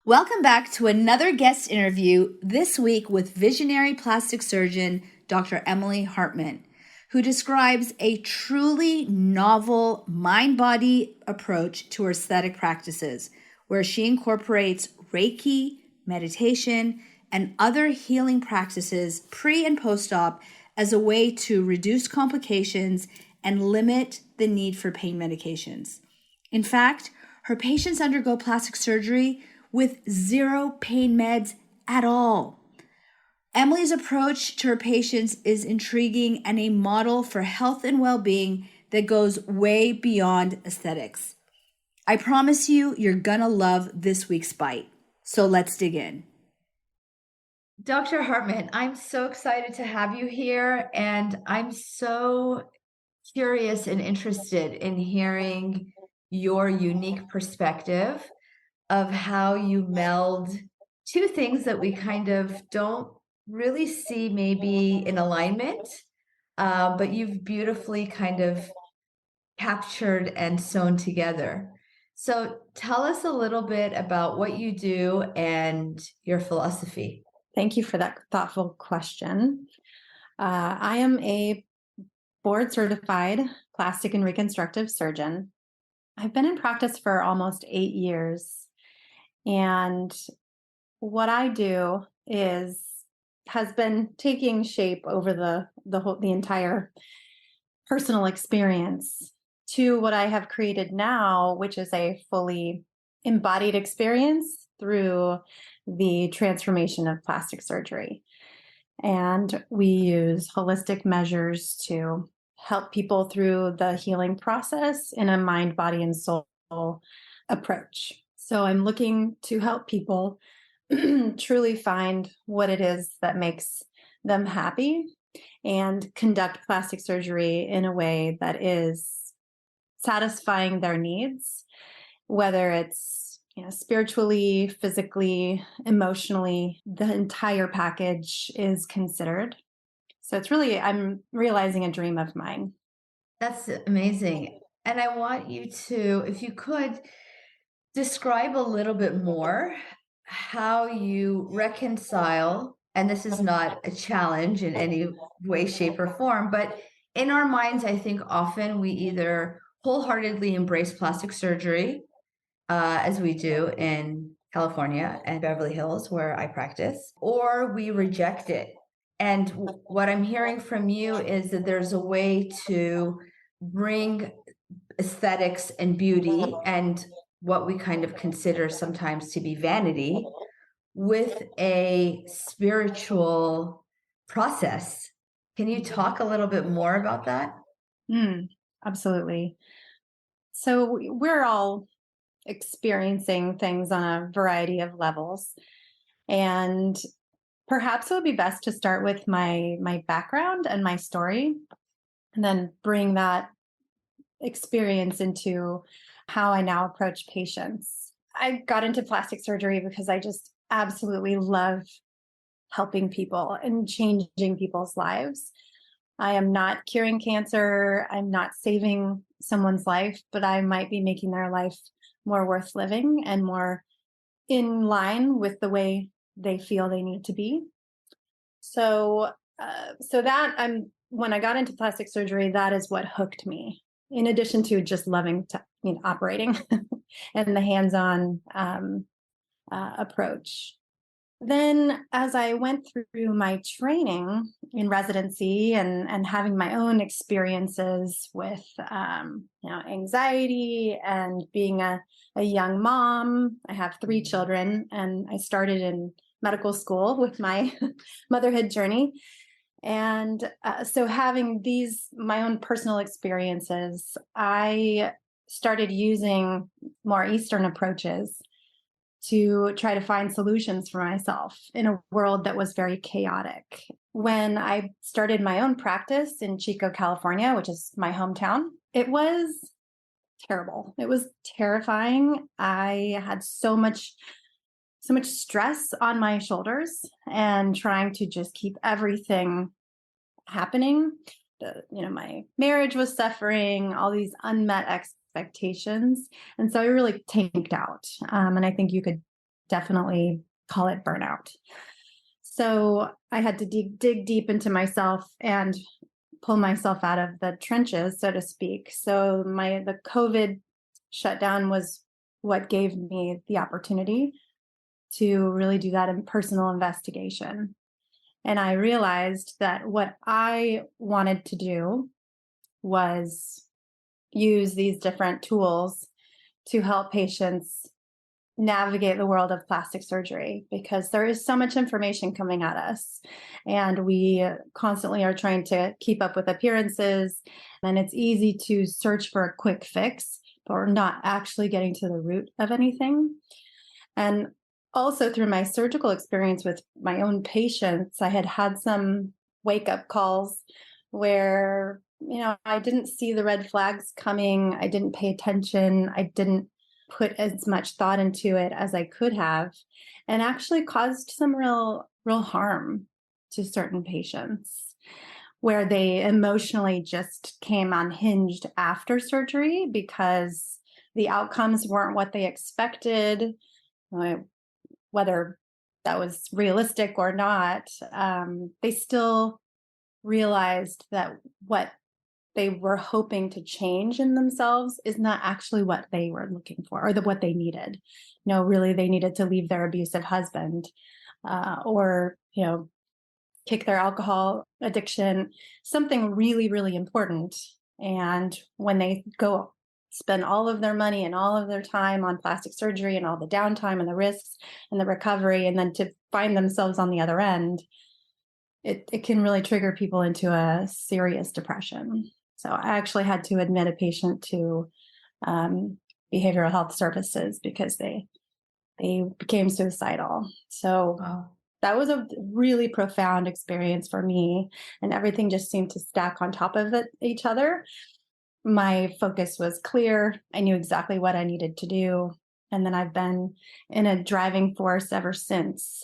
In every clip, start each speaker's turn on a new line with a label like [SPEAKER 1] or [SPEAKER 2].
[SPEAKER 1] Welcome back to another guest interview this week with visionary plastic surgeon Dr. Emily Hartmann, who describes a truly novel mind body approach to her aesthetic practices, where she incorporates reiki, meditation, and other healing practices pre and post op as a way to reduce complications and limit the need for pain medications. In fact, her patients undergo plastic surgery with zero pain meds at all. Emily's approach to her patients is intriguing and a model for health and well-being that goes way beyond aesthetics. I promise you, you're gonna love this week's bite. So let's dig in. Dr. Hartman, I'm so excited to have you here, and I'm so curious and interested in hearing your unique perspective of how you meld two things that we kind of don't really see maybe in alignment, but you've beautifully kind of captured and sewn together. So tell us a little bit about what you do and your philosophy.
[SPEAKER 2] Thank you for that thoughtful question. I am a board certified plastic and reconstructive surgeon. I've been in practice for almost 8 years. And what I do has been taking shape over the entire personal experience to what I have created now, which is a fully embodied experience through the transformation of plastic surgery. And we use holistic measures to help people through the healing process in a mind, body, and soul approach. So I'm looking to help people truly find what it is that makes them happy and conduct plastic surgery in a way that is satisfying their needs, whether it's spiritually, physically, emotionally, the entire package is considered. So I'm realizing a dream of mine.
[SPEAKER 1] That's amazing. And I want you to, if you could, describe a little bit more how you reconcile, and this is not a challenge in any way, shape, or form, but in our minds, I think often we either wholeheartedly embrace plastic surgery, as we do in California and Beverly Hills, where I practice, or we reject it. And what I'm hearing from you is that there's a way to bring aesthetics and beauty and what we kind of consider sometimes to be vanity with a spiritual process. Can you talk a little bit more about that?
[SPEAKER 2] Absolutely. So we're all experiencing things on a variety of levels. And perhaps it would be best to start with my background and my story, and then bring that experience into how I now approach patients. I got into plastic surgery because I just absolutely love helping people and changing people's lives. I am not curing cancer. I'm not saving someone's life, but I might be making their life more worth living and more in line with the way they feel they need to be. So, when I got into plastic surgery, that is what hooked me. In addition to just loving operating and the hands-on approach. Then, as I went through my training in residency and having my own experiences with anxiety and being a young mom, I have 3 children, and I started in medical school with my motherhood journey. And so having my own personal experiences, I started using more Eastern approaches to try to find solutions for myself in a world that was very chaotic. When I started my own practice in Chico, California, which is my hometown, it was terrible. It was terrifying. I had so much stress on my shoulders and trying to just keep everything happening. My marriage was suffering, all these unmet expectations. And so I really tanked out. And I think you could definitely call it burnout. So I had to dig deep into myself and pull myself out of the trenches, so to speak. So the COVID shutdown was what gave me the opportunity to really do that in personal investigation. And I realized that what I wanted to do was use these different tools to help patients navigate the world of plastic surgery, because there is so much information coming at us and we constantly are trying to keep up with appearances, and it's easy to search for a quick fix, but we're not actually getting to the root of anything. And also through my surgical experience with my own patients, I had some wake up calls where, I didn't see the red flags coming. I didn't pay attention. I didn't put as much thought into it as I could have, and actually caused some real harm to certain patients, where they emotionally just came unhinged after surgery because the outcomes weren't what they expected, whether that was realistic or not. They still realized that what they were hoping to change in themselves is not actually what they were looking for, or what they needed. Really, they needed to leave their abusive husband, or kick their alcohol addiction, something really, really important. And when they go spend all of their money and all of their time on plastic surgery and all the downtime and the risks and the recovery, and then to find themselves on the other end, it can really trigger people into a serious depression. So I actually had to admit a patient to behavioral health services because they became suicidal. So
[SPEAKER 1] Wow.
[SPEAKER 2] that was a really profound experience for me, and everything just seemed to stack on top of each other. My focus was clear. I knew exactly what I needed to do. And then I've been in a driving force ever since.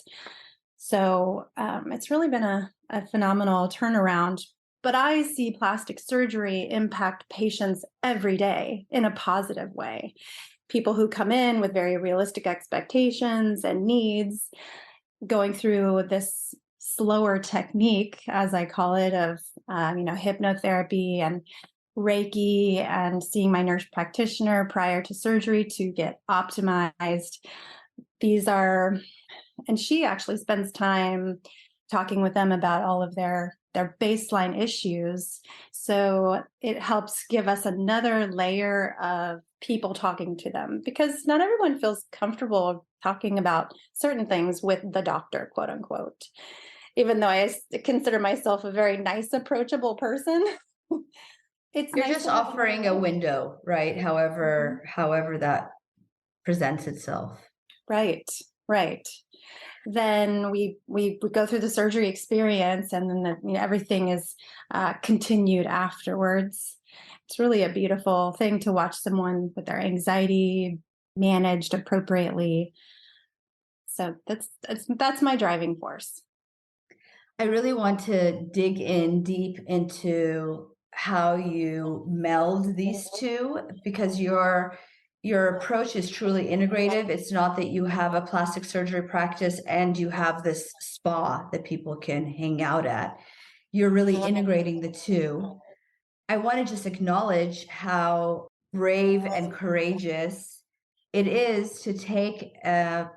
[SPEAKER 2] So it's really been a phenomenal turnaround. But I see plastic surgery impact patients every day in a positive way. People who come in with very realistic expectations and needs, going through this slower technique, as I call it, of hypnotherapy and reiki, and seeing my nurse practitioner prior to surgery to get optimized. And she actually spends time talking with them about all of their baseline issues. So it helps give us another layer of people talking to them, because not everyone feels comfortable talking about certain things with the doctor, quote unquote. Even though I consider myself a very nice, approachable person, it's
[SPEAKER 1] You're
[SPEAKER 2] nice
[SPEAKER 1] just
[SPEAKER 2] to have
[SPEAKER 1] offering a window, right? However that presents itself.
[SPEAKER 2] Right, right. Then we go through the surgery experience, and then everything is continued afterwards. It's really a beautiful thing to watch someone with their anxiety managed appropriately. So that's my driving force.
[SPEAKER 1] I really want to dig in deep into how you meld these two, because your approach is truly integrative. It's not that you have a plastic surgery practice and you have this spa that people can hang out at. You're really integrating the two. I want to just acknowledge how brave and courageous it is to take a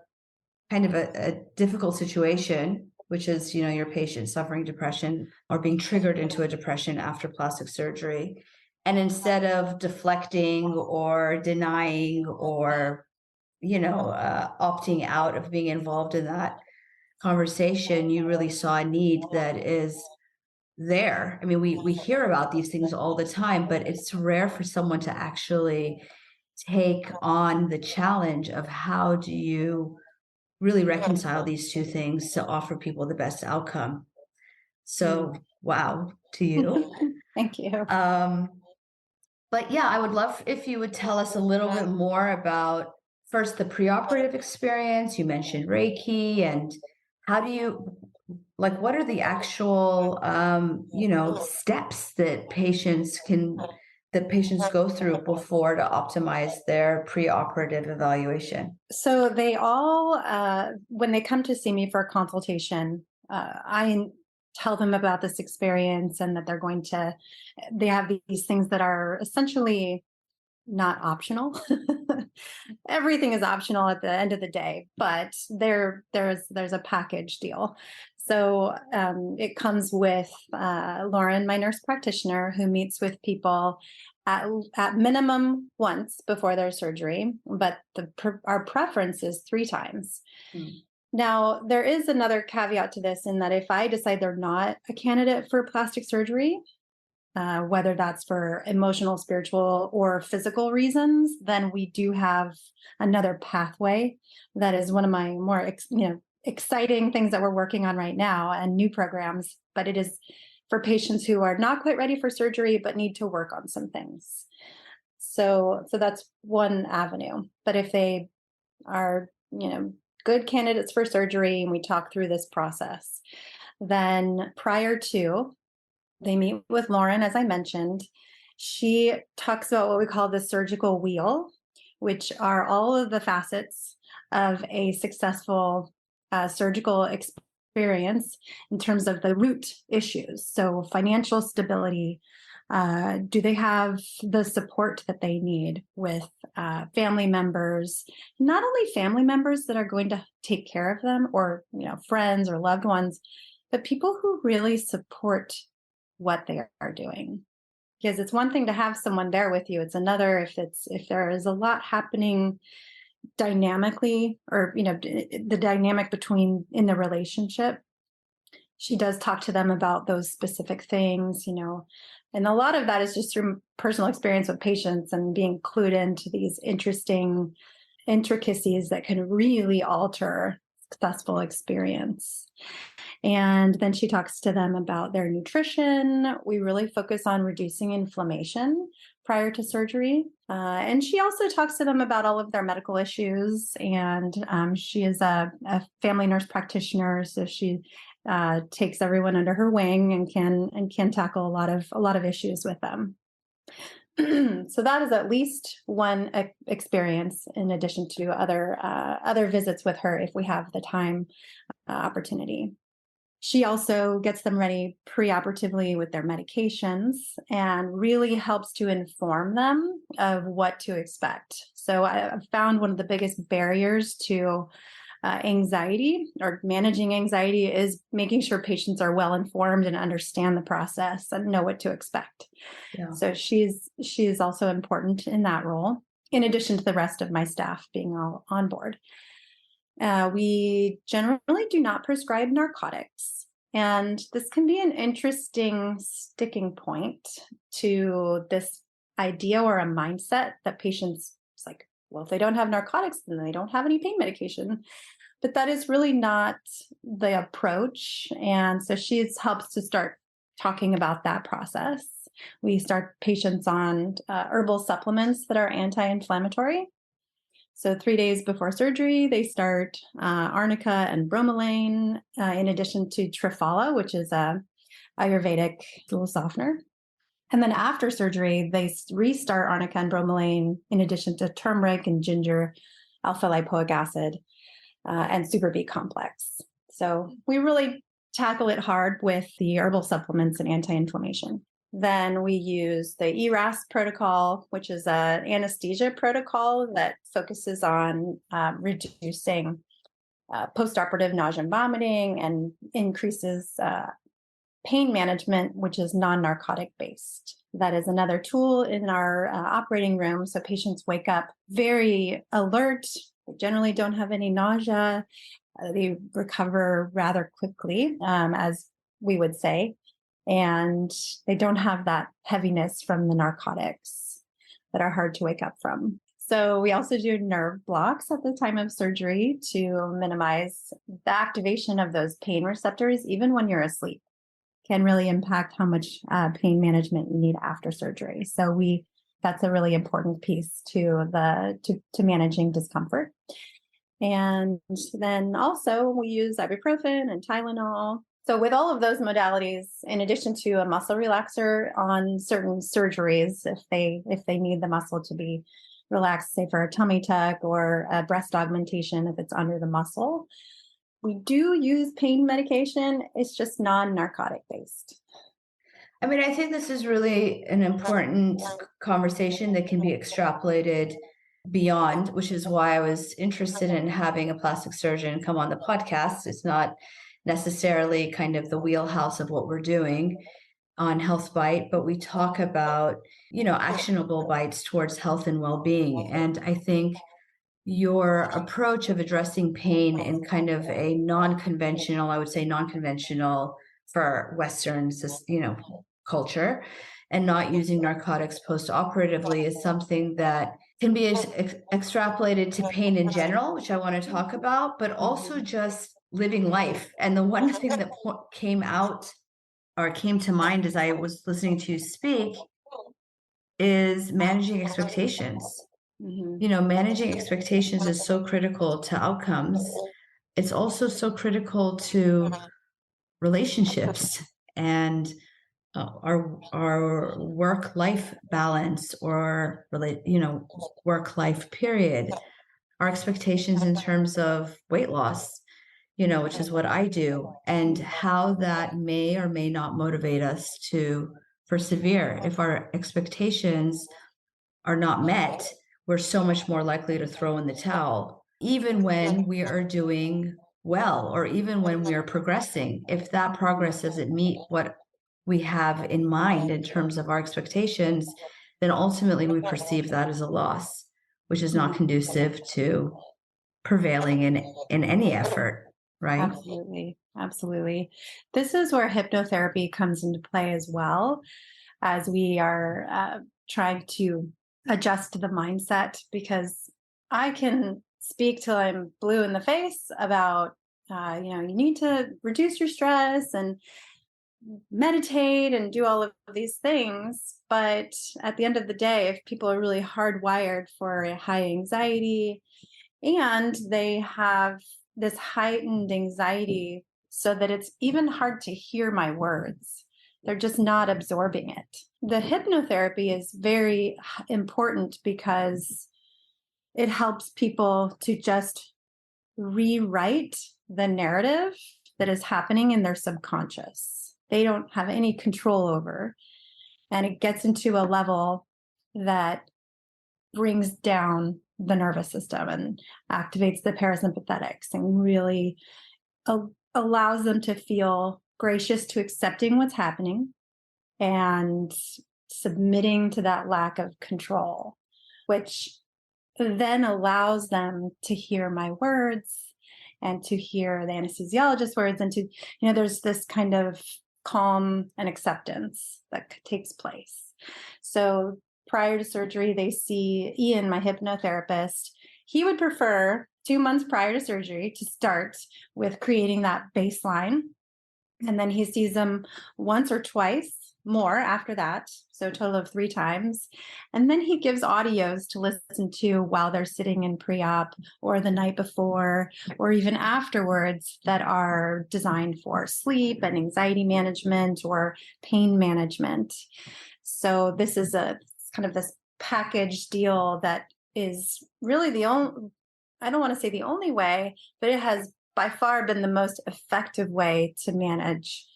[SPEAKER 1] kind of a difficult situation, which is, your patient suffering depression or being triggered into a depression after plastic surgery. And instead of deflecting or denying or, opting out of being involved in that conversation, you really saw a need that is there. I mean, we hear about these things all the time, but it's rare for someone to actually take on the challenge of how do you really reconcile these two things to offer people the best outcome. So, wow to you.
[SPEAKER 2] Thank you.
[SPEAKER 1] But yeah, I would love if you would tell us a little bit more about first the preoperative experience. You mentioned Reiki, and how do you, like, what are the actual, steps that patients can that patients go through before to optimize their preoperative evaluation?
[SPEAKER 2] So they all, when they come to see me for a consultation, I tell them about this experience and that they have these things that are essentially not optional. Everything is optional at the end of the day, but there's a package deal. So it comes with Lauren, my nurse practitioner, who meets with people at minimum once before their surgery, but our preference is 3 times. Mm. Now, there is another caveat to this in that if I decide they're not a candidate for plastic surgery, whether that's for emotional, spiritual, or physical reasons, then we do have another pathway that is one of my more exciting things that we're working on right now and new programs. But it is for patients who are not quite ready for surgery but need to work on some things. So that's one avenue. But if they are, good candidates for surgery and we talk through this process, then prior to, they meet with Lauren, as I mentioned. She talks about what we call the surgical wheel, which are all of the facets of a successful surgical experience in terms of the root issues. So financial stability, do they have the support that they need with family members, not only family members that are going to take care of them or, friends or loved ones, but people who really support what they are doing. Because it's one thing to have someone there with you. It's another if there is a lot happening dynamically or, the dynamic between in the relationship. She does talk to them about those specific things, and a lot of that is just through personal experience with patients and being clued into these interesting intricacies that can really alter successful experience. And then she talks to them about their nutrition. We really focus on reducing inflammation prior to surgery. And she also talks to them about all of their medical issues. And she is a family nurse practitioner, so she takes everyone under her wing and can tackle a lot of issues with them. So that is at least one experience in addition to other visits with her if we have the time opportunity. She also gets them ready preoperatively with their medications and really helps to inform them of what to expect. So I've found one of the biggest barriers to anxiety or managing anxiety is making sure patients are well informed and understand the process and know what to expect. Yeah. So she's also important in that role, in addition to the rest of my staff being all on board. We generally do not prescribe narcotics, and this can be an interesting sticking point to this idea or a mindset that patients, it's like, well, if they don't have narcotics, then they don't have any pain medication. But that is really not the approach. And so she helps to start talking about that process. We start patients on herbal supplements that are anti-inflammatory. So 3 days before surgery, they start arnica and bromelain, in addition to Triphala, which is a Ayurvedic stool softener. And then after surgery, they restart arnica and bromelain, in addition to turmeric and ginger, alpha lipoic acid, and super B complex. So we really tackle it hard with the herbal supplements and anti-inflammation. Then we use the ERAS protocol, which is an anesthesia protocol that focuses on reducing postoperative nausea and vomiting and increases pain management, which is non-narcotic based. That is another tool in our operating room. So patients wake up very alert. They generally don't have any nausea. They recover rather quickly, as we would say. And they don't have that heaviness from the narcotics that are hard to wake up from. So we also do nerve blocks at the time of surgery to minimize the activation of those pain receptors, even when you're asleep. Can really impact how much pain management you need after surgery. So that's a really important piece to managing discomfort. And then also we use ibuprofen and Tylenol So with all of those modalities, in addition to a muscle relaxer on certain surgeries, if they need the muscle to be relaxed, say for a tummy tuck or a breast augmentation if it's under the muscle, we do use pain medication. It's just non-narcotic based.
[SPEAKER 1] I mean, I think this is really an important conversation that can be extrapolated beyond, which is why I was interested in having a plastic surgeon come on the podcast. It's not necessarily kind of the wheelhouse of what we're doing on Health Bite, but we talk about, actionable bites towards health and well-being. And I think your approach of addressing pain in kind of a non-conventional, I would say non-conventional for Western, culture, and not using narcotics post-operatively is something that can be extrapolated to pain in general, which I want to talk about, but also just living life. And the one thing that came out or came to mind as I was listening to you speak is managing expectations. Managing expectations is so critical to outcomes. It's also so critical to relationships and our work-life balance or work-life period. Our expectations in terms of weight loss, which is what I do, and how that may or may not motivate us to persevere. If our expectations are not met, we're so much more likely to throw in the towel, even when we are doing well, or even when we are progressing. If that progress doesn't meet what we have in mind in terms of our expectations, then ultimately we perceive that as a loss, which is not conducive to prevailing in any effort, right?
[SPEAKER 2] Absolutely. Absolutely. This is where hypnotherapy comes into play as well, as we are trying to adjust the mindset, because I can speak till I'm blue in the face about, you need to reduce your stress and meditate and do all of these things. But at the end of the day, if people are really hardwired for a high anxiety and they have this heightened anxiety so that it's even hard to hear my words, they're just not absorbing it. The hypnotherapy is very important because it helps people to just rewrite the narrative that is happening in their subconscious. They don't have any control over. And it gets into a level that brings down the nervous system and activates the parasympathetics and really allows them to feel gracious to accepting what's happening and submitting to that lack of control, which then allows them to hear my words and to hear the anesthesiologist's words, and to, there's this kind of calm and acceptance that takes place. So prior to surgery, they see Ian, my hypnotherapist. He would prefer 2 months prior to surgery to start with creating that baseline. And then he sees them once or twice more after that, so a total of 3 times. And then he gives audios to listen to while they're sitting in pre-op or the night before or even afterwards that are designed for sleep and anxiety management or pain management. So this is a kind of this package deal that is really the only, I don't want to say the only way, but it has by far been the most effective way to manage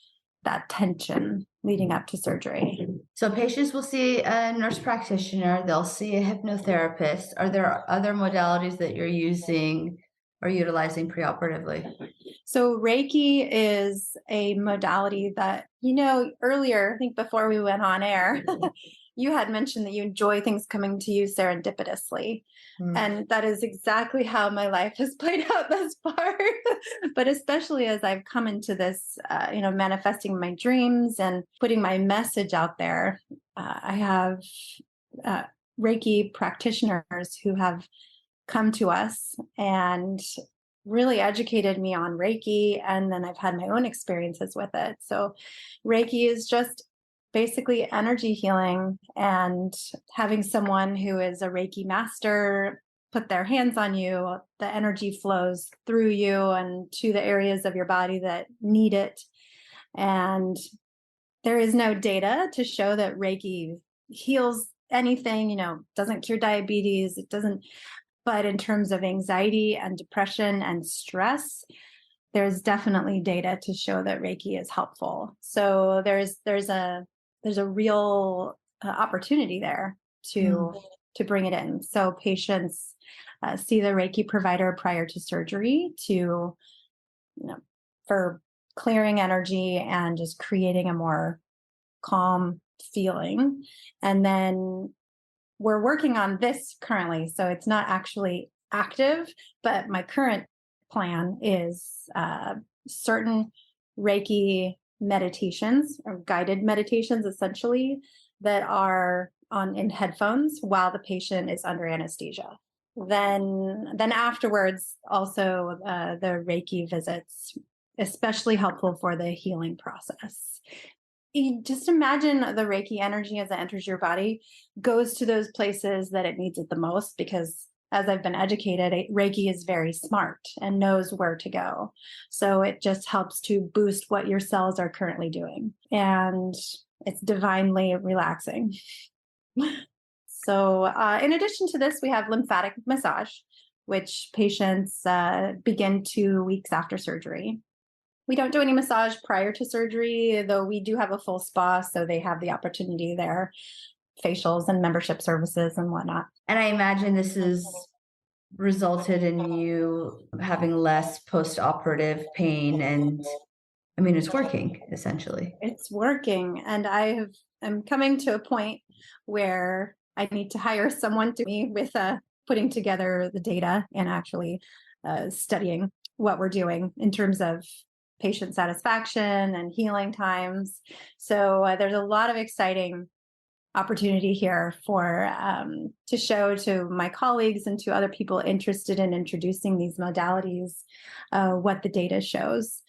[SPEAKER 2] that tension leading up to surgery.
[SPEAKER 1] So patients will see a nurse practitioner, they'll see a hypnotherapist. Are there other modalities that you're using or utilizing preoperatively?
[SPEAKER 2] So Reiki is a modality that, earlier, I think before we went on air, you had mentioned that you enjoy things coming to you serendipitously. And that is exactly how my life has played out thus far. But especially as I've come into this, manifesting my dreams and putting my message out there, I have Reiki practitioners who have come to us and really educated me on Reiki. And then I've had my own experiences with it. So Reiki is just basically energy healing, and having someone who is a Reiki master put their hands on you, the energy flows through you and to the areas of your body that need it. And there is no data to show that Reiki heals anything, doesn't cure diabetes. It doesn't, but in terms of anxiety and depression and stress, there's definitely data to show that Reiki is helpful. So there's a real opportunity there to bring it in. So patients see the Reiki provider prior to surgery for clearing energy and just creating a more calm feeling. And then we're working on this currently, so it's not actually active, but my current plan is certain Reiki meditations or guided meditations, essentially, that are on in headphones while the patient is under anesthesia. Then afterwards, also the Reiki visits, especially helpful for the healing process. You just imagine the Reiki energy as it enters your body goes to those places that it needs it the most, because as I've been educated, Reiki is very smart and knows where to go. So it just helps to boost what your cells are currently doing. And it's divinely relaxing. So in addition to this, we have lymphatic massage, which patients begin 2 weeks after surgery. We don't do any massage prior to surgery, though we do have a full spa, so they have the opportunity there, facials and membership services and whatnot.
[SPEAKER 1] And I imagine this has resulted in you having less post-operative pain, and I mean, it's working, essentially.
[SPEAKER 2] It's working. And I'm coming to a point where I need to hire someone to me with putting together the data and actually studying what we're doing in terms of patient satisfaction and healing times. So there's a lot of exciting opportunity here for to show to my colleagues and to other people interested in introducing these modalities what the data shows.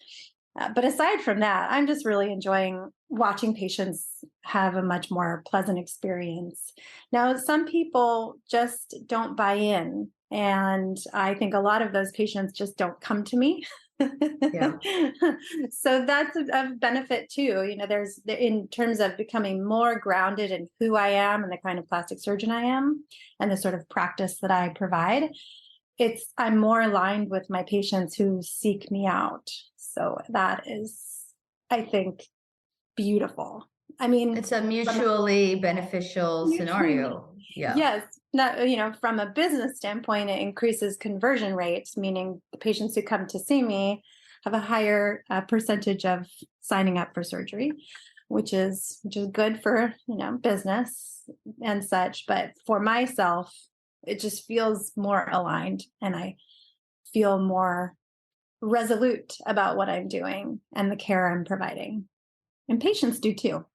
[SPEAKER 2] But aside from that, I'm just really enjoying watching patients have a much more pleasant experience. Now, some people just don't buy in, and I think a lot of those patients just don't come to me. Yeah. So that's a benefit too. There's in terms of becoming more grounded in who I am and the kind of plastic surgeon I am and the sort of practice that I provide. I'm more aligned with my patients who seek me out. So that is, I think, beautiful. I mean,
[SPEAKER 1] it's a mutually beneficial scenario. Yeah.
[SPEAKER 2] Yes. Not, from a business standpoint, it increases conversion rates, meaning the patients who come to see me have a higher percentage of signing up for surgery, which is good for, business and such. But for myself, it just feels more aligned, and I feel more resolute about what I'm doing and the care I'm providing. And patients do too.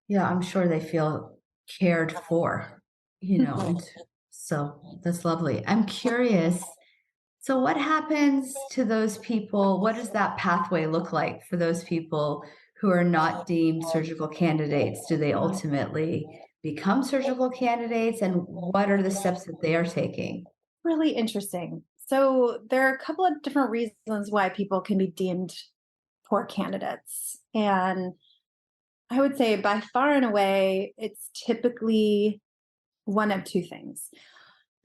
[SPEAKER 1] Yeah, I'm sure they feel cared for, and so that's lovely. I'm curious. So what happens to those people? What does that pathway look like for those people who are not deemed surgical candidates? Do they ultimately become surgical candidates? And what are the steps that they are taking?
[SPEAKER 2] Really interesting. So there are a couple of different reasons why people can be deemed poor candidates. And I would say by far and away, it's typically one of two things.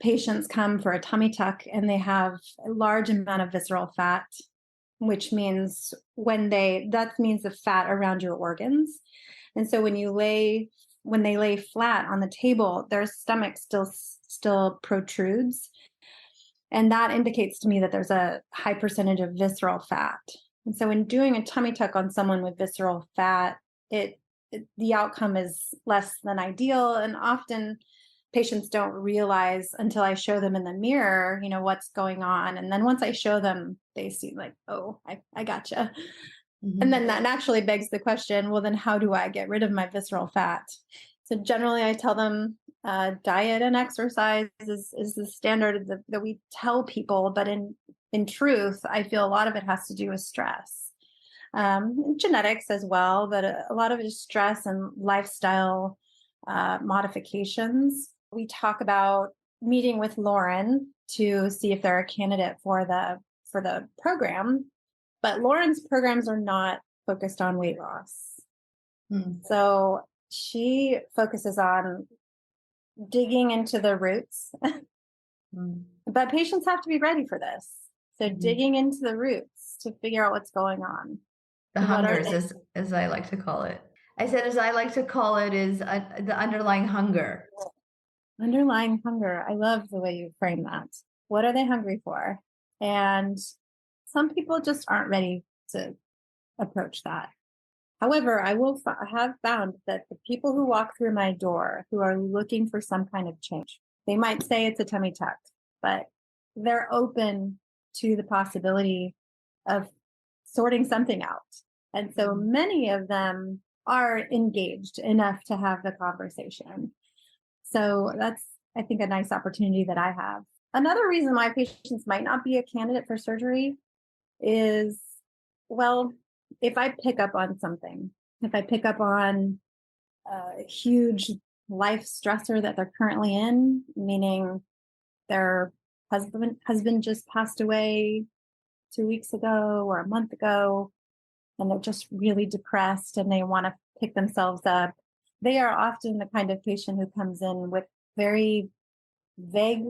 [SPEAKER 2] Patients come for a tummy tuck and they have a large amount of visceral fat, which means that means the fat around your organs. And so when they lay flat on the table, their stomach still protrudes. And that indicates to me that there's a high percentage of visceral fat. And so when doing a tummy tuck on someone with visceral fat, the outcome is less than ideal. And often patients don't realize until I show them in the mirror, what's going on. And then once I show them, they see like, oh, I gotcha. Mm-hmm. And then that naturally begs the question, well, then how do I get rid of my visceral fat? So generally I tell them diet and exercise is the standard that we tell people. But in truth, I feel a lot of it has to do with stress. Genetics as well, but a lot of it is stress and lifestyle modifications. We talk about meeting with Lauren to see if they're a candidate for the program, but Lauren's programs are not focused on weight loss. So she focuses on digging into the roots, but patients have to be ready for this. So digging into the roots to figure out what's going on.
[SPEAKER 1] The hungers, as I like to call it. I said, as I like to call it, is the underlying hunger.
[SPEAKER 2] Underlying hunger. I love the way you frame that. What are they hungry for? And some people just aren't ready to approach that. However, I have found that the people who walk through my door who are looking for some kind of change, they might say it's a tummy tuck, but they're open to the possibility of sorting something out. And so many of them are engaged enough to have the conversation. So that's, I think, a nice opportunity that I have. Another reason why patients might not be a candidate for surgery is, well, if I pick up on something, if I pick up on a huge life stressor that they're currently in, meaning their husband just passed away 2 weeks ago or a month ago, and they're just really depressed and they want to pick themselves up, they are often the kind of patient who comes in with very vague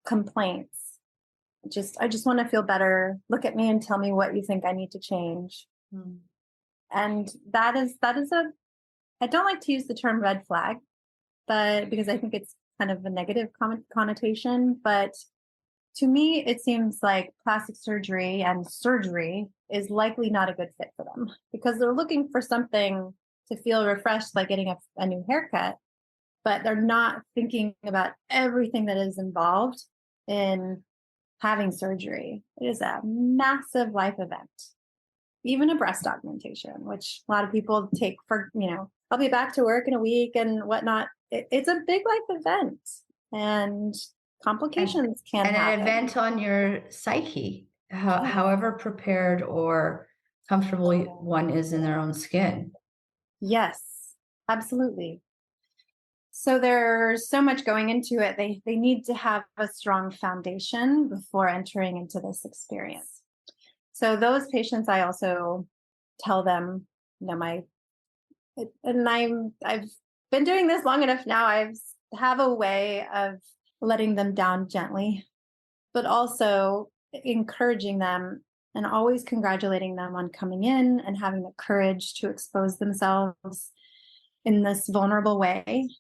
[SPEAKER 2] complaints. I just want to feel better. Look at me and tell me what you think I need to change. And that is I don't like to use the term red flag, but because I think it's kind of a negative connotation, but to me, it seems like plastic surgery and surgery is likely not a good fit for them because they're looking for something to feel refreshed, like getting a new haircut, but they're not thinking about everything that is involved in having surgery. It is a massive life event. Even a breast augmentation, which a lot of people take for, I'll be back to work in a week and whatnot. It's a big life event and complications can happen.
[SPEAKER 1] And an event on your psyche, however prepared or comfortable one is in their own skin.
[SPEAKER 2] Yes, absolutely. So there's so much going into it. They need to have a strong foundation before entering into this experience. So those patients, I also tell them, I've been doing this long enough now. I have a way of letting them down gently, but also encouraging them and always congratulating them on coming in and having the courage to expose themselves in this vulnerable way,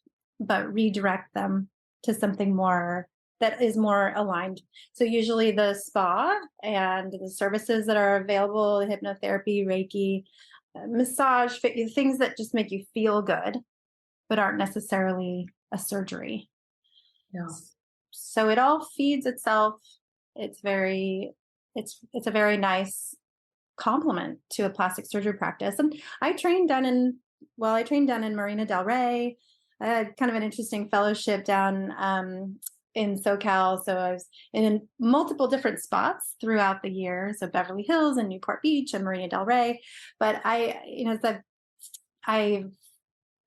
[SPEAKER 2] but redirect them to something more that is more aligned. So usually the spa and the services that are available, hypnotherapy, reiki, massage, things that just make you feel good, but aren't necessarily a surgery.
[SPEAKER 1] Yeah.
[SPEAKER 2] So it all feeds itself. It's a very nice complement to a plastic surgery practice. And I trained down in Marina Del Rey. I had kind of an interesting fellowship down in SoCal. So I was in multiple different spots throughout the year. So Beverly Hills and Newport Beach and Marina Del Rey. But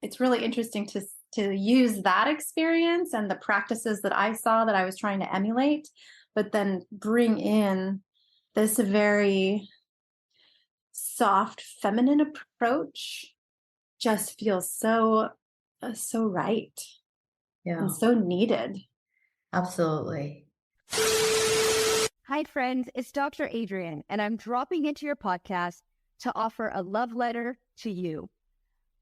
[SPEAKER 2] it's really interesting to use that experience and the practices that I saw that I was trying to emulate, but then bring in this very soft, feminine approach. Just feels so right.
[SPEAKER 1] Yeah.
[SPEAKER 2] And so needed.
[SPEAKER 1] Absolutely.
[SPEAKER 3] Hi, friends. It's Dr. Adrienne, and I'm dropping into your podcast to offer a love letter to you.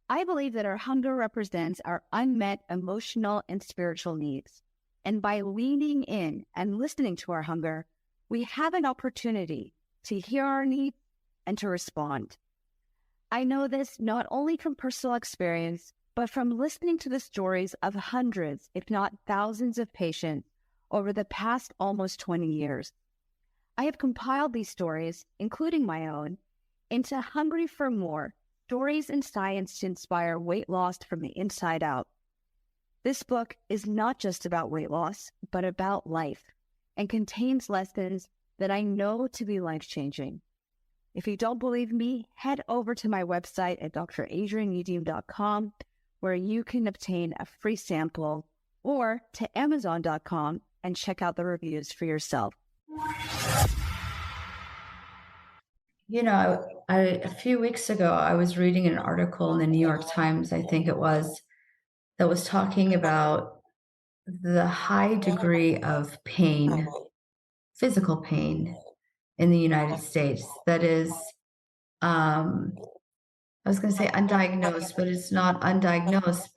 [SPEAKER 3] I believe that our hunger represents our unmet emotional and spiritual needs. And by leaning in and listening to our hunger, we have an opportunity to hear our needs and to respond. I know this not only from personal experience, but from listening to the stories of hundreds, if not thousands of patients over the past almost 20 years. I have compiled these stories, including my own, into Hungry for More, Stories in Science to Inspire Weight Loss from the Inside Out. This book is not just about weight loss, but about life, and contains lessons that I know to be life-changing. If you don't believe me, head over to my website at dradriennedium.com, where you can obtain a free sample, or to amazon.com and check out the reviews for yourself.
[SPEAKER 1] You know,
[SPEAKER 4] A few weeks ago, I was reading an article in the New York Times, I think it was, that was talking about the high degree of pain, physical pain in the United States that is, I was going to say undiagnosed, but it's not undiagnosed.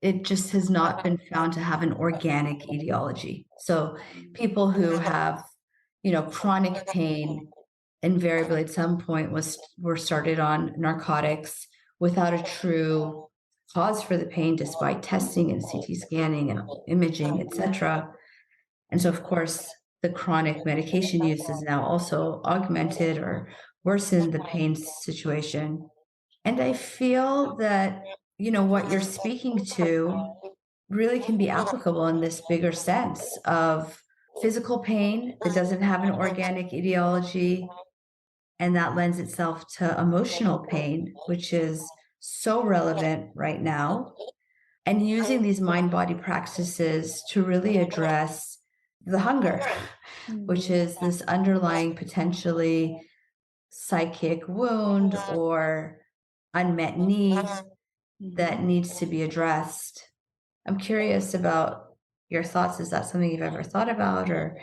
[SPEAKER 4] It just has not been found to have an organic etiology. So people who have, chronic pain invariably at some point were started on narcotics without a true cause for the pain, despite testing and CT scanning and imaging, etc. And so, of course, the chronic medication use is now also augmented or worsened the pain situation. And I feel that, what you're speaking to really can be applicable in this bigger sense of physical pain that doesn't have an organic etiology, and that lends itself to emotional pain, which is so relevant right now. And using these mind body practices to really address the hunger, which is this underlying potentially psychic wound or unmet need that needs to be addressed. I'm curious about your thoughts. Is that something you've ever thought about, or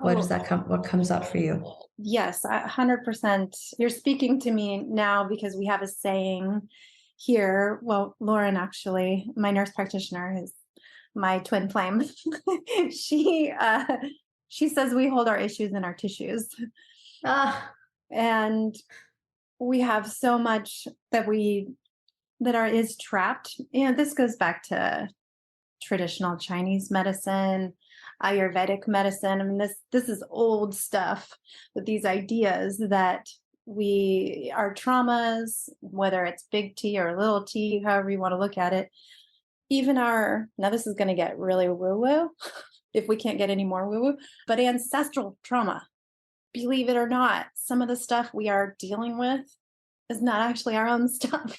[SPEAKER 4] what comes up for you?
[SPEAKER 2] Yes, 100%. You're speaking to me now because we have a saying here. Well, Lauren, actually, my nurse practitioner, is my twin flame. she she says we hold our issues in our tissues, and we have so much that is trapped. This goes back to traditional Chinese medicine, Ayurvedic medicine. I mean, this is old stuff, but these ideas that our traumas, whether it's big T or little t, however you want to look at it, now this is going to get really woo-woo if we can't get any more woo-woo, but ancestral trauma, believe it or not, some of the stuff we are dealing with is not actually our own stuff.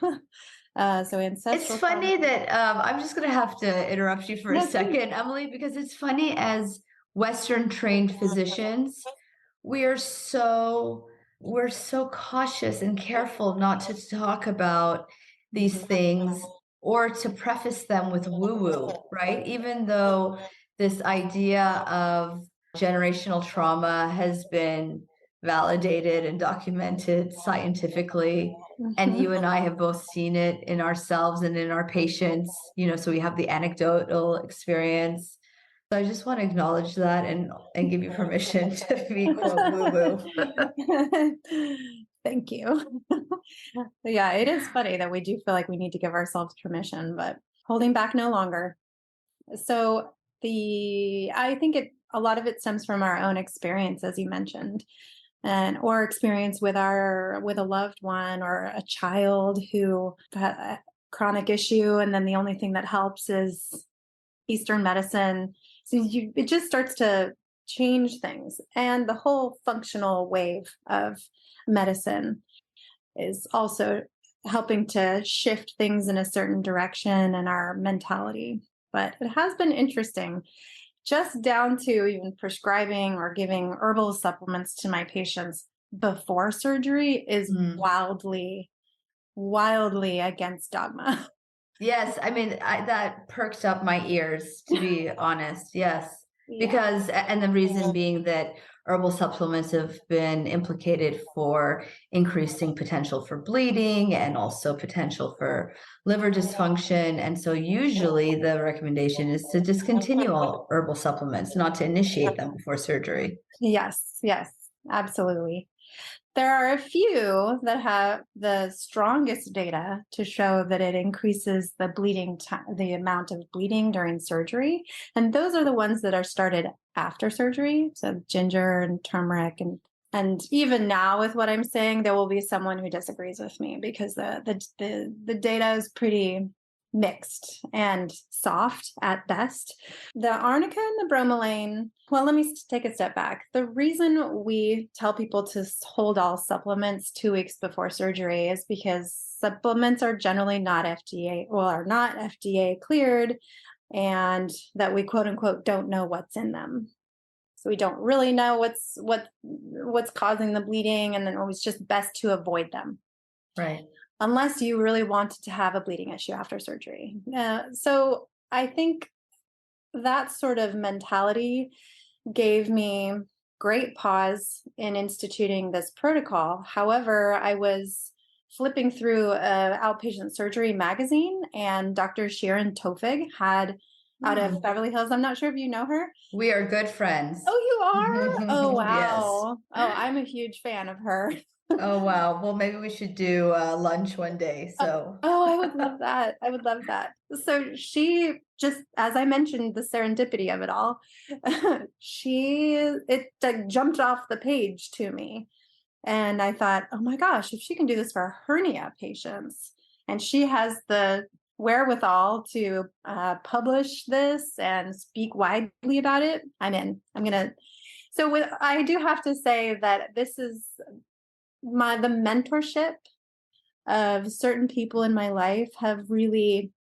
[SPEAKER 2] So ancestral.
[SPEAKER 4] It's funny that I'm just going to have to interrupt you for a second, Emily, because it's funny, as Western trained physicians, we're so cautious and careful not to talk about these things or to preface them with woo-woo, right? Even though this idea of generational trauma has been validated and documented scientifically. And you and I have both seen it in ourselves and in our patients, so we have the anecdotal experience. So I just want to acknowledge that and give you permission to be quote woo-woo.
[SPEAKER 2] Thank you. Yeah, it is funny that we do feel like we need to give ourselves permission, but holding back no longer. So I think a lot of it stems from our own experience, as you mentioned, or experience with a loved one or a child who had a chronic issue, and then the only thing that helps is Eastern medicine. So it just starts to change things, and the whole functional wave of medicine is also helping to shift things in a certain direction in our mentality. But it has been interesting, just down to even prescribing or giving herbal supplements to my patients before surgery is wildly against dogma.
[SPEAKER 4] Yes, I mean, that perked up my ears, to be honest. Yes, because, and the reason being that herbal supplements have been implicated for increasing potential for bleeding and also potential for liver dysfunction. And so usually the recommendation is to discontinue all herbal supplements, not to initiate them before surgery.
[SPEAKER 2] Yes, absolutely. There are a few that have the strongest data to show that it increases the the amount of bleeding during surgery. And those are the ones that are started after surgery. So ginger and turmeric. And even now with what I'm saying, there will be someone who disagrees with me because the data is pretty mixed and soft at best. The arnica and the bromelain, well, let me take a step back. The reason we tell people to hold all supplements 2 weeks before surgery is because supplements are generally not FDA cleared, and that we quote unquote don't know what's in them. So we don't really know what's causing the bleeding, and then it was just best to avoid them.
[SPEAKER 4] Right.
[SPEAKER 2] Unless you really wanted to have a bleeding issue after surgery. So I think that sort of mentality gave me great pause in instituting this protocol. However, I was flipping through an outpatient surgery magazine, and Dr. Sharon Tofig had out of Beverly Hills. I'm not sure if you know her.
[SPEAKER 4] We are good friends.
[SPEAKER 2] Oh, you are? Oh, wow.
[SPEAKER 4] Yes.
[SPEAKER 2] Oh, I'm a huge fan of her.
[SPEAKER 4] Oh, wow. Well, maybe we should do lunch one day. So,
[SPEAKER 2] I would love that. I would love that. So she just, as I mentioned, the serendipity of it all, it like, jumped off the page to me. And I thought, oh my gosh, if she can do this for hernia patients, and she has the wherewithal to publish this and speak widely about it, I'm in. I do have to say that this is the mentorship of certain people in my life have really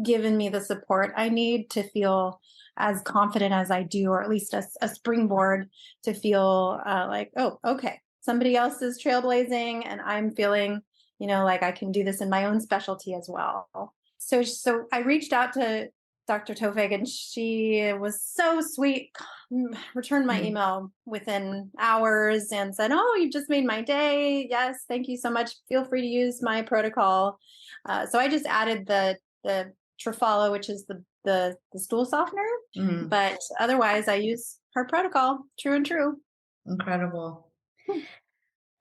[SPEAKER 2] given me the support I need to feel as confident as I do, or at least a springboard to feel like, oh, okay, somebody else is trailblazing and I'm feeling, like I can do this in my own specialty as well. So I reached out to Dr. Tofig, and she was so sweet, returned my email within hours and said, oh, you just made my day. Yes, thank you so much. Feel free to use my protocol. So I just added the Trufalo, which is the stool softener, but otherwise I use her protocol, true and true.
[SPEAKER 4] Incredible.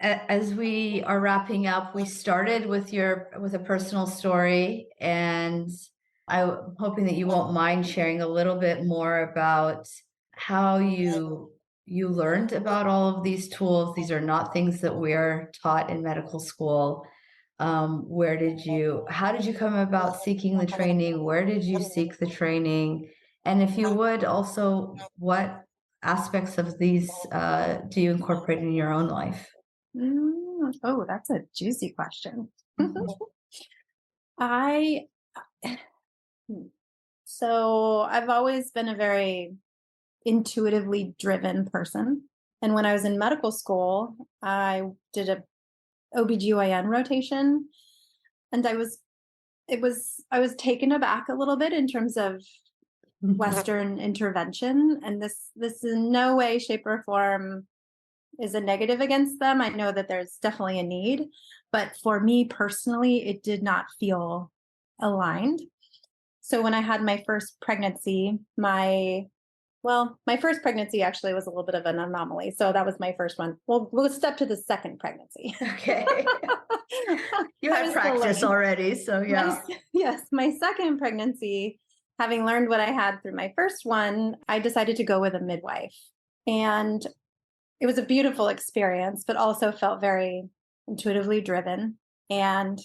[SPEAKER 4] As we are wrapping up, we started with a personal story, and I'm hoping that you won't mind sharing a little bit more about how you learned about all of these tools. These are not things that we're taught in medical school. How did you come about seeking the training? Where did you seek the training? And if you would also, what aspects of these do you incorporate in your own life?
[SPEAKER 2] Oh, that's a juicy question. So I've always been a very intuitively driven person. And when I was in medical school, I did a OBGYN rotation, and I was taken aback a little bit in terms of Western intervention. And this in no way, shape, or form is a negative against them. I know that there's definitely a need, but for me personally, it did not feel aligned. So when I had my first pregnancy, my first pregnancy actually was a little bit of an anomaly. So that was my first one. Well, we'll step to the second pregnancy.
[SPEAKER 4] Okay. You had practice already, so yeah.
[SPEAKER 2] My second pregnancy, having learned what I had through my first one, I decided to go with a midwife. And it was a beautiful experience, but also felt very intuitively driven. And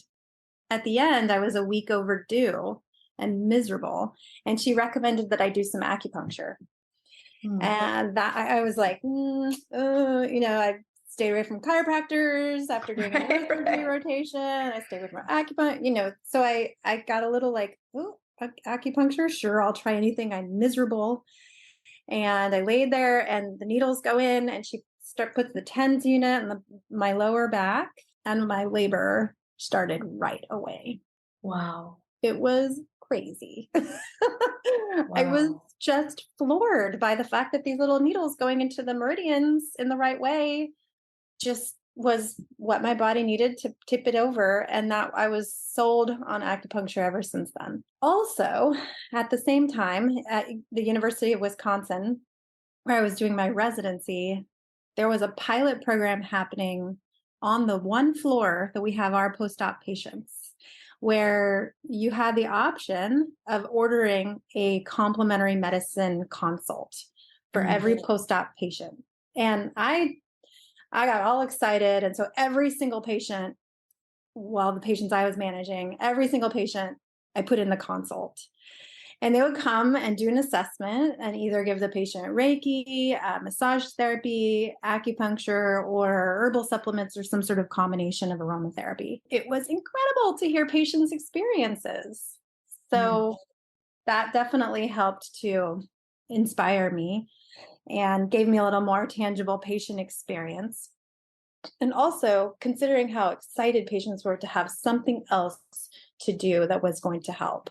[SPEAKER 2] at the end, I was a week overdue and miserable. And she recommended that I do some acupuncture. And that I was like, I stayed away from chiropractors after doing a neurosurgery rotation. I stayed with my acupuncture, so I got a little like, oh, acupuncture, sure, I'll try anything. I'm miserable. And I laid there, and the needles go in, and she puts the TENS unit in my lower back, and my labor started right away.
[SPEAKER 4] Wow.
[SPEAKER 2] It was crazy.
[SPEAKER 4] Wow.
[SPEAKER 2] I was just floored by the fact that these little needles going into the meridians in the right way just was what my body needed to tip it over. And that I was sold on acupuncture ever since then. Also, at the same time, at the University of Wisconsin, where I was doing my residency, there was a pilot program happening on the one floor that we have our post-op patients, where you had the option of ordering a complementary medicine consult for every post-op patient. And I got all excited. And so every single patient, the patients I was managing, every single patient, I put in the consult. And they would come and do an assessment and either give the patient reiki, massage therapy, acupuncture, or herbal supplements, or some sort of combination of aromatherapy. It was incredible to hear patients' experiences. So that definitely helped to inspire me. and gave me a little more tangible patient experience. And also considering how excited patients were to have something else to do that was going to help.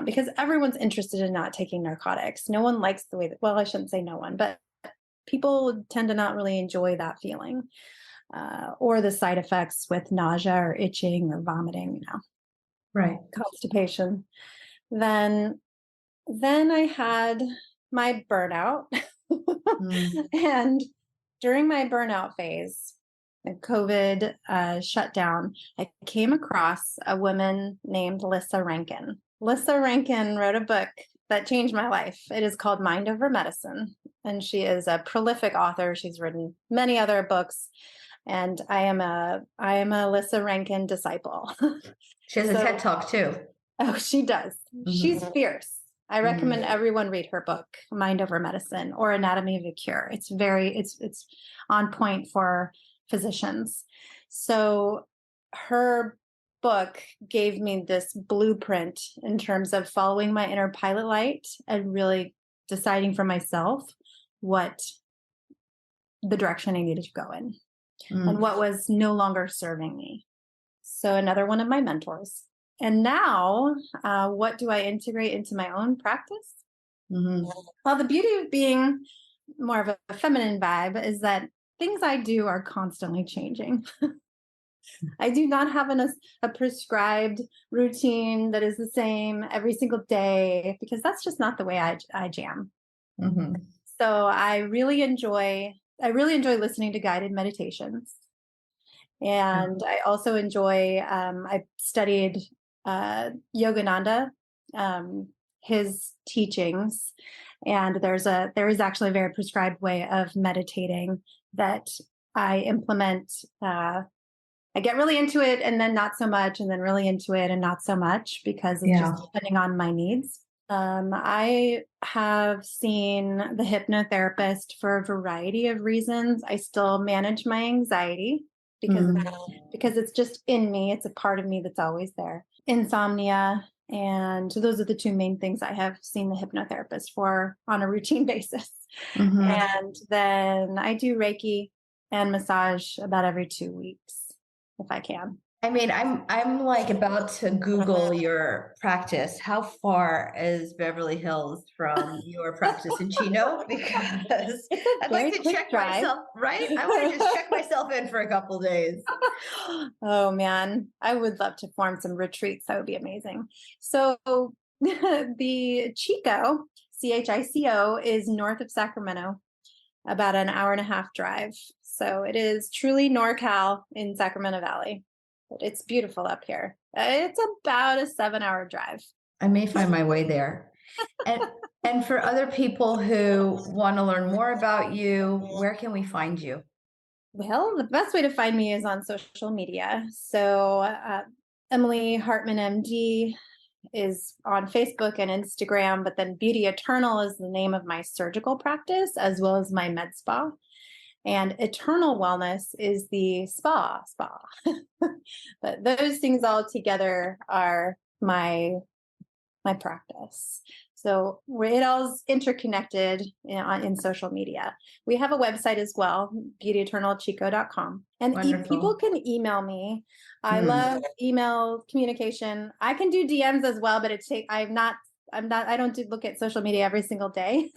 [SPEAKER 2] Because everyone's interested in not taking narcotics. No one likes the way that, well, I shouldn't say no one, but people tend to not really enjoy that feeling or the side effects with nausea or itching or vomiting,
[SPEAKER 4] Right.
[SPEAKER 2] constipation. Then I had my burnout. And during my burnout phase, and COVID shut down, I came across a woman named Lissa Rankin. Lissa Rankin wrote a book that changed my life. It is called Mind Over Medicine, and she is a prolific author. She's written many other books, and I am a Lissa Rankin disciple.
[SPEAKER 4] She has a TED Talk too.
[SPEAKER 2] Oh, she does. She's fierce. I recommend everyone read her book, Mind Over Medicine or Anatomy of a Cure. It's it's on point for physicians. So her book gave me this blueprint in terms of following my inner pilot light and really deciding for myself what the direction I needed to go in and what was no longer serving me. So another one of my mentors. And now, what do I integrate into my own practice? Well, the beauty of being more of a feminine vibe is that things I do are constantly changing. I do not have a prescribed routine that is the same every single day because that's just not the way I jam. So I really enjoy listening to guided meditations. And I also enjoy, I studied Yogananda, his teachings, and there is actually a very prescribed way of meditating that I implement. I get really into it and then not so much, and then really into it and not so much because it's just depending on my needs. I have seen the hypnotherapist for a variety of reasons. I still manage my anxiety because it's just in me. It's a part of me that's always there. Insomnia. And those are the two main things I have seen the hypnotherapist for on a routine basis. And then I do Reiki and massage about every 2 weeks if I can.
[SPEAKER 4] I mean, I'm like about to Google your practice. How far is Beverly Hills from your practice in Chino? Because I'd like to check myself, right? I want to just check myself in for a couple days.
[SPEAKER 2] Oh man, I would love to form some retreats. That would be amazing. So the Chico, CHICO, is north of Sacramento, about an hour and a half drive. So it is truly NorCal in Sacramento Valley. But it's beautiful up here. It's about a 7-hour drive.
[SPEAKER 4] I may find my way there. And for other people who want to learn more about you, where can we find you?
[SPEAKER 2] Well, the best way to find me is on social media. So Emily Hartmann, MD, is on Facebook and Instagram, but then Beauty Eternal is the name of my surgical practice as well as my med spa. And Eternal Wellness is the spa. But those things all together are my practice. So it all's interconnected in social media. We have a website as well, beautyeternalchico.com. And people can email me. I love email communication. I can do DMs as well, but I don't look at social media every single day.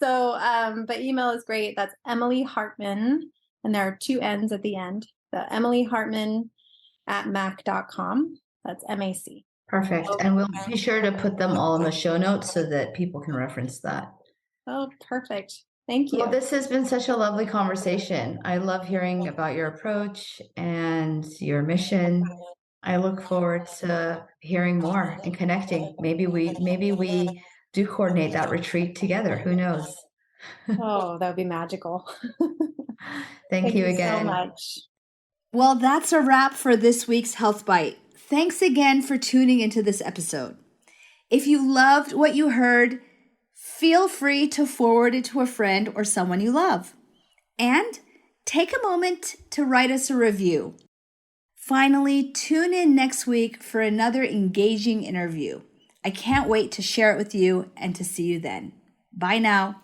[SPEAKER 2] So, but email is great. That's Emily Hartmann, and there are 2 N's at the end. So Emily Hartmann @mac.com. That's MAC.
[SPEAKER 4] Perfect. And we'll be sure to put them all in the show notes so that people can reference that.
[SPEAKER 2] Oh, perfect. Thank you.
[SPEAKER 4] Well, this has been such a lovely conversation. I love hearing about your approach and your mission. I look forward to hearing more and connecting. Maybe we do coordinate that retreat together. Who knows?
[SPEAKER 2] Oh, that would be magical.
[SPEAKER 4] Thank you again
[SPEAKER 2] so much.
[SPEAKER 1] Well, that's a wrap for this week's Health Bite. Thanks again for tuning into this episode. If you loved what you heard, feel free to forward it to a friend or someone you love. And take a moment to write us a review. Finally, tune in next week for another engaging interview. I can't wait to share it with you and to see you then. Bye now.